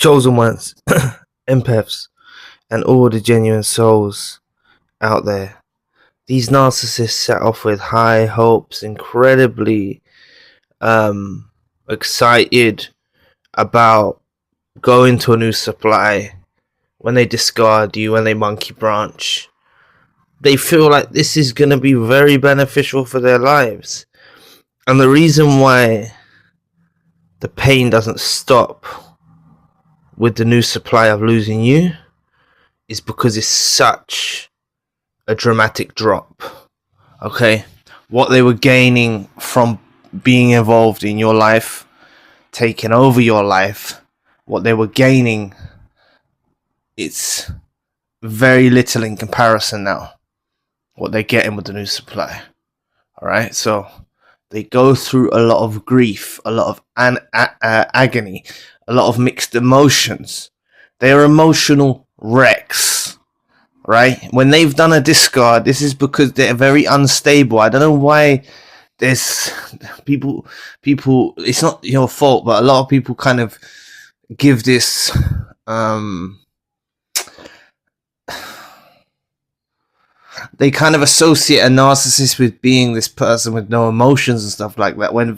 chosen ones, empaths, and all the genuine souls out there. These narcissists set off with high hopes, incredibly excited about going to a new supply. When they discard you, when they monkey branch, they feel like this is going to be very beneficial for their lives. And the reason why the pain doesn't stop with the new supply of losing you is because it's such a dramatic drop. Okay, what they were gaining from being involved in your life, taking over your life, what they were gaining, it's very little in comparison now. What they're getting with the new supply. Alright, so they go through a lot of grief, a lot of agony, a lot of mixed emotions. They are emotional wrecks, right? When they've done a discard, this is because they're very unstable. I don't know why there's people, it's not your fault, but a lot of people kind of give this, they kind of associate a narcissist with being this person with no emotions and stuff like that. When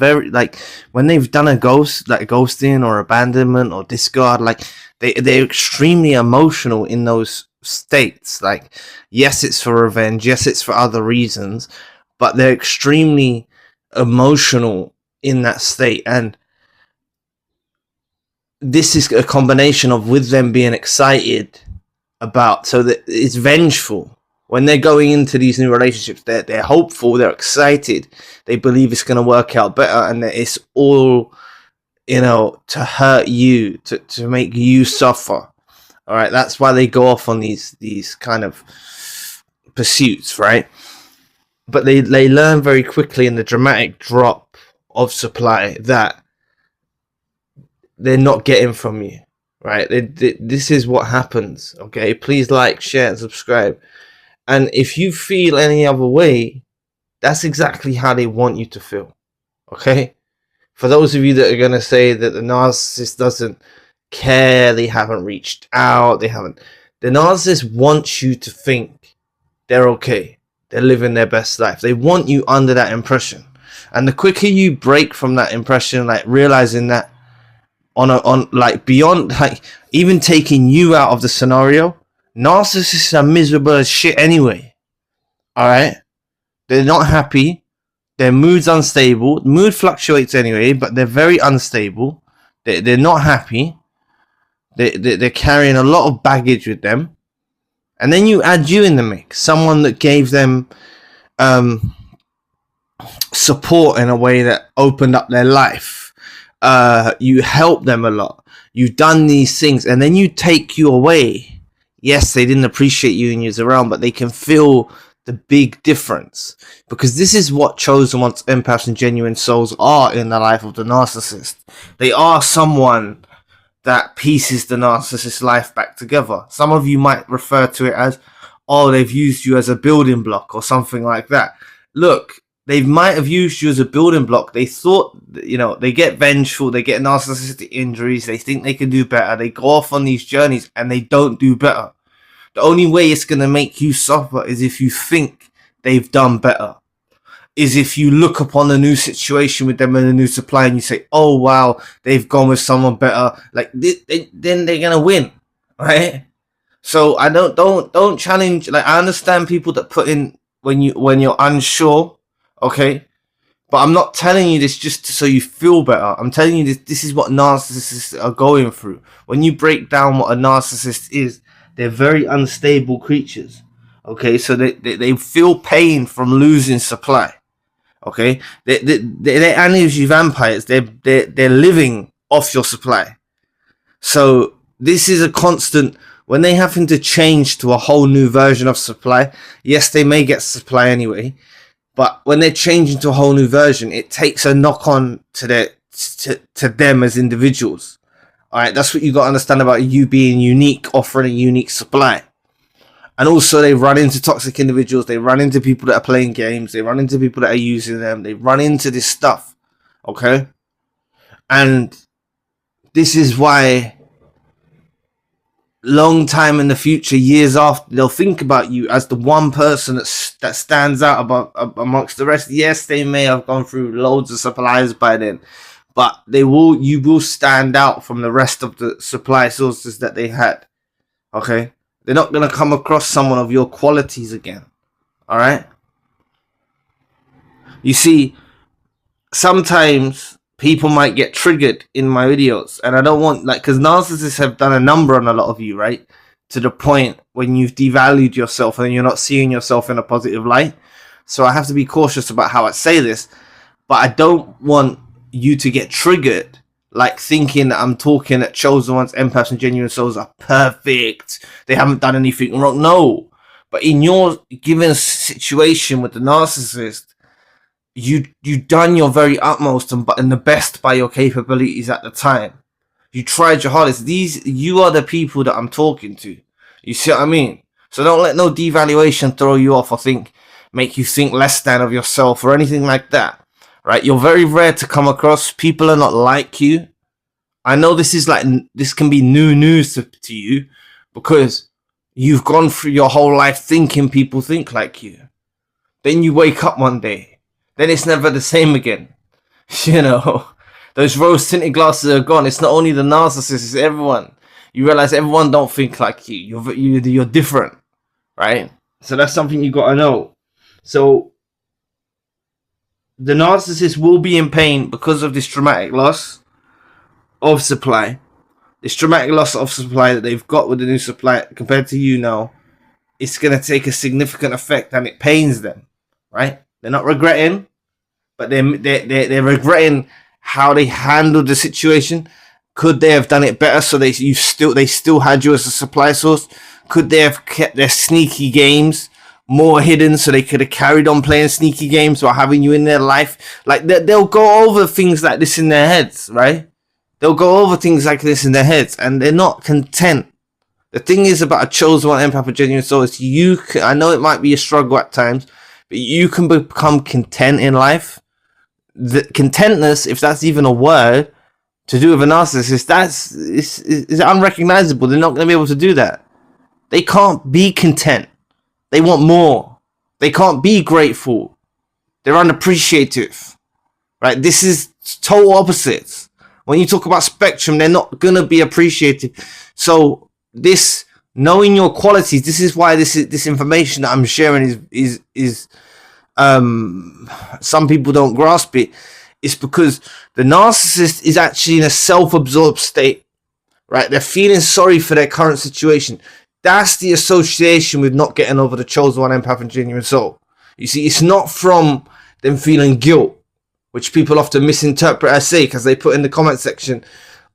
when they've done a ghost, like ghosting or abandonment or discard, like they're extremely emotional in those states. Like, yes, it's for revenge, yes, it's for other reasons, but they're extremely emotional in that state. And this is a combination of with them being excited about, so that it's vengeful. When they're going into these new relationships, they're hopeful, they're excited, they believe it's going to work out better, and that it's all, to hurt you, to make you suffer. All right, that's why they go off on these kind of pursuits, right? But they learn very quickly in the dramatic drop of supply that they're not getting from you, right? This is what happens. Okay, please like, share, and subscribe. And if you feel any other way, that's exactly how they want you to feel. Okay? For those of you that are going to say that the narcissist doesn't care, they haven't reached out, the narcissist wants you to think they're okay. They're living their best life. They want you under that impression. And the quicker you break from that impression, like realizing that beyond, even taking you out of the scenario, narcissists are miserable as shit anyway. Alright? They're not happy. Their mood's unstable. Mood fluctuates anyway, but they're very unstable. They're not happy. They're carrying a lot of baggage with them. And then you add you in the mix. Someone that gave them support in a way that opened up their life. You help them a lot. You've done these things, and then you take you away. Yes, they didn't appreciate you and you're around, but they can feel the big difference. Because this is what chosen ones, empaths, and genuine souls are in the life of the narcissist. They are someone that pieces the narcissist's life back together. Some of you might refer to it as, oh, they've used you as a building block or something like that. Look, they might have used you as a building block. They thought, they get vengeful, they get narcissistic injuries, they think they can do better, they go off on these journeys and they don't do better. The only way it's going to make you suffer is if you think they've done better. Is if you look upon a new situation with them and a new supply and you say, oh wow, they've gone with someone better, then they're going to win, right? So I don't challenge, I understand people that put in when you're unsure. Okay, but I'm not telling you this just so you feel better. I'm telling you this is what narcissists are going through. When you break down what a narcissist is, they're very unstable creatures. Okay, so they feel pain from losing supply. Okay, they're energy vampires. They're living off your supply. So this is a constant. When they happen to change to a whole new version of supply, yes, they may get supply anyway. But when they're changing to a whole new version, it takes a knock on to them as individuals. Alright, that's what you got to understand about you being unique, offering a unique supply. And also they run into toxic individuals, they run into people that are playing games, they run into people that are using them, they run into this stuff. Okay? And this is why long time in the future, years after, they'll think about you as the one person that stands out amongst the rest. Yes, they may have gone through loads of suppliers by then, but you will stand out from the rest of the supply sources that they had. Okay, they're not gonna come across someone of your qualities again. All right. You see, sometimes people might get triggered in my videos, and I don't want, like, because narcissists have done a number on a lot of you, right? To the point when you've devalued yourself and you're not seeing yourself in a positive light. So I have to be cautious about how I say this, but I don't want you to get triggered, like thinking that I'm talking that chosen ones, empaths, and genuine souls are perfect. They haven't done anything wrong. No, but in your given situation with the narcissist, you done your very utmost and the best by your capabilities at the time. You tried your hardest. You are the people that I'm talking to. You see what I mean? So don't let no devaluation throw you off or make you think less than of yourself or anything like that. Right? You're very rare to come across. People are not like you. I know this can be new news to you, because you've gone through your whole life thinking people think like you. Then you wake up one day. Then it's never the same again. You know, those rose tinted glasses are gone. It's not only the narcissist, it's everyone. You realize everyone don't think like you. You're different, right? So that's something you got to know. So the narcissist will be in pain because of this traumatic loss of supply. This traumatic loss of supply that they've got with the new supply compared to you now, it's going to take a significant effect, and it pains them, right? They're not regretting, but they're regretting how they handled the situation. Could they have done it better so they still had you as a supply source? Could they have kept their sneaky games more hidden so they could have carried on playing sneaky games while having you in their life? Like, they'll go over things like this in their heads, right? They'll go over things like this in their heads, and they're not content. The thing is about a chosen one, empath, or genuine soul is I know it might be a struggle at times, but you can become content in life. The contentness, if that's even a word, to do with a narcissist, is unrecognizable. They're not going to be able to do that. They can't be content. They want more. They can't be grateful. They're unappreciative. Right? This is total opposites. When you talk about spectrum, they're not going to be appreciative. So this, knowing your qualities, this is why this information that I'm sharing is some people don't grasp it. It's because the narcissist is actually in a self-absorbed state, right? They're feeling sorry for their current situation. That's the association with not getting over the chosen one, empath, and genuine soul. You see, it's not from them feeling guilt, which people often misinterpret as say, because they put in the comment section,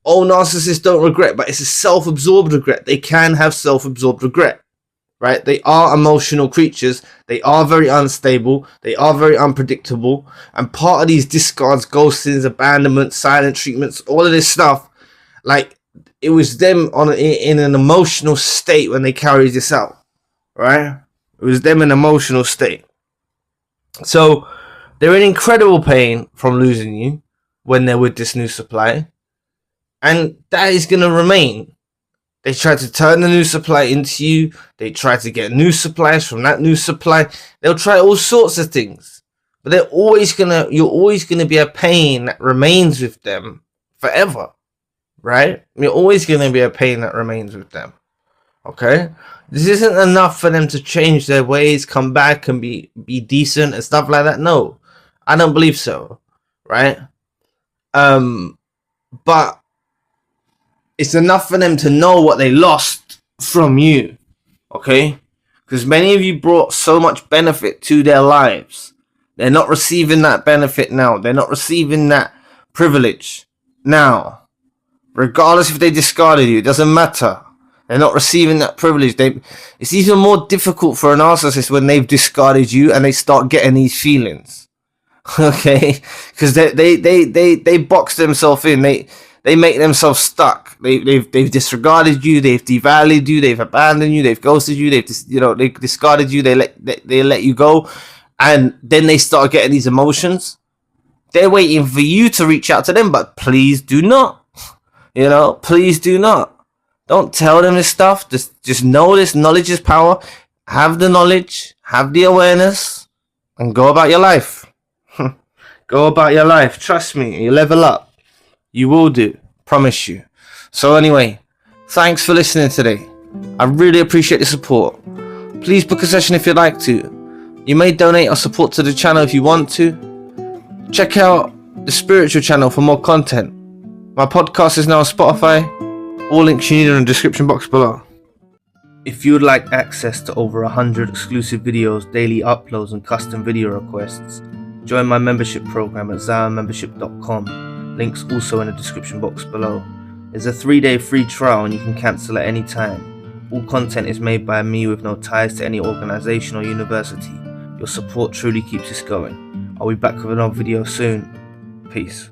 oh, narcissists don't regret, but it's a self-absorbed regret. They can have self-absorbed regret, right? They are emotional creatures. They are very unstable. They are very unpredictable. And part of these discards, ghostings, abandonment, silent treatments, all of this stuff, like, it was them in an emotional state when they carried this out, right? It was them in an emotional state. So they're in incredible pain from losing you when they're with this new supply. And that is going to remain. They try to turn the new supply into you. They try to get new supplies from that new supply. They'll try all sorts of things. But you're always going to be a pain that remains with them forever. Right? You're always going to be a pain that remains with them. Okay? This isn't enough for them to change their ways, come back and be decent and stuff like that. No. I don't believe so. Right? But it's enough for them to know what they lost from you. Okay? Because many of you brought so much benefit to their lives. They're not receiving that benefit now. They're not receiving that privilege now. Regardless if they discarded you, it doesn't matter. They're not receiving that privilege. It's even more difficult for a narcissist when they've discarded you and they start getting these feelings. Okay? Because they box themselves in. They make themselves stuck. They've disregarded you. They've devalued you. They've abandoned you. They've ghosted you. They discarded you. They let you go, and then they start getting these emotions. They're waiting for you to reach out to them, but please do not. Please do not. Don't tell them this stuff. Just know this knowledge is power. Have the knowledge, have the awareness, and go about your life. Go about your life. Trust me, you level up. You will do. Promise you. So anyway, thanks for listening today. I really appreciate the support. Please book a session if you'd like to. You may donate or support to the channel if you want to. Check out the spiritual channel for more content. My podcast is now on Spotify. All links you need are in the description box below. If you would like access to over 100 exclusive videos, daily uploads and custom video requests, join my membership program at ZionMembership.com. Links also in the description box below. There's a 3-day free trial and you can cancel at any time. All content is made by me with no ties to any organization or university. Your support truly keeps us going. I'll be back with another video soon. Peace.